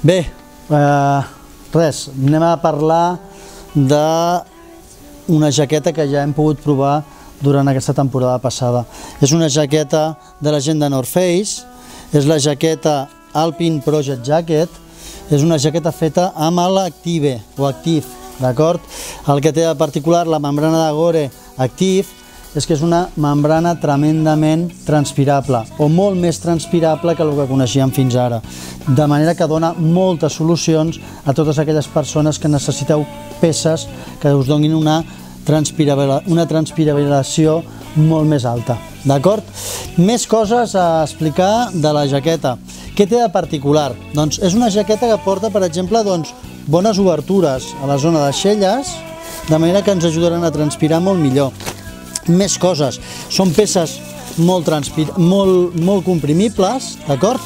Bé, res, anem a parlar d'una jaqueta que ja hem pogut provar durant aquesta temporada passada. És una jaqueta de la gent de North Face, és la jaqueta Alpine Project Jacket, és una jaqueta feta amb l'Active o Active, d'acord? El que té de particular la membrana de Gore Active és que és una membrana tremendament transpirable, o molt més transpirable que el que coneixíem fins ara, de manera que dona moltes solucions a totes aquelles persones que necessiteu peces que us donin una transpiració molt més alta, d'acord? Més coses a explicar de la jaqueta. Què té de particular? Doncs és una jaqueta que porta, per exemple, bones obertures a la zona d'aixelles, de manera que ens ajudaran a transpirar molt millor. Més coses, són peces molt comprimibles, d'acord?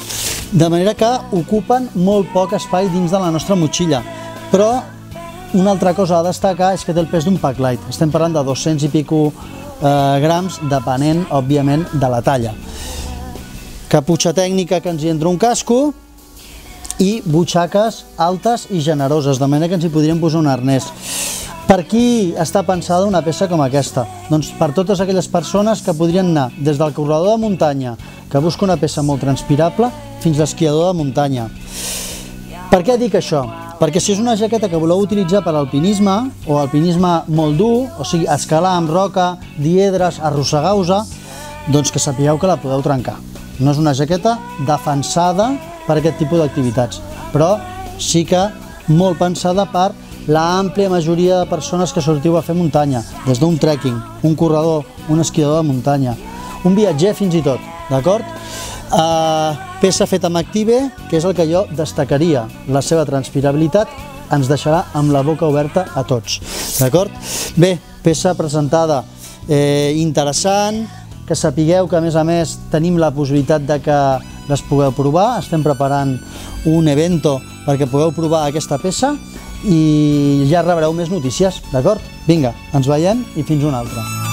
De manera que ocupen molt poc espai dins de la nostra motxilla. Però una altra cosa a destacar és que té el pes d'un pack light. Estem parlant de 200 i pico grams, depenent, òbviament, de la talla. Caputxa tècnica que ens hi entra un casco i butxaques altes i generoses, de manera que ens hi podríem posar un arnès. Per qui està pensada una peça com aquesta? Doncs per totes aquelles persones que podrien anar des del corredor de muntanya, que busca una peça molt transpirable, fins a l'esquiador de muntanya. Per què dic això? Perquè si és una jaqueta que voleu utilitzar per alpinisme, o alpinisme molt dur, o sigui, escalar amb roca, diedres, arrossegar-vos, doncs que sapigueu que la podeu trencar. No és una jaqueta defensada per aquest tipus d'activitats, però sí que molt pensada per l'àmplia majoria de persones que sortiu a fer muntanya, des d'un trekking, un corredor, un esquiador de muntanya, un viatger fins i tot, d'acord? Peça feta amb Active, que és el que jo destacaria. La seva transpirabilitat ens deixarà amb la boca oberta a tots, d'acord? Bé, peça presentada interessant, que sapigueu que a més tenim la possibilitat de que les pugueu provar. Estem preparant un evento perquè pugueu provar aquesta peça i ja rebreu més notícies, d'acord? Vinga, ens veiem i fins una altra.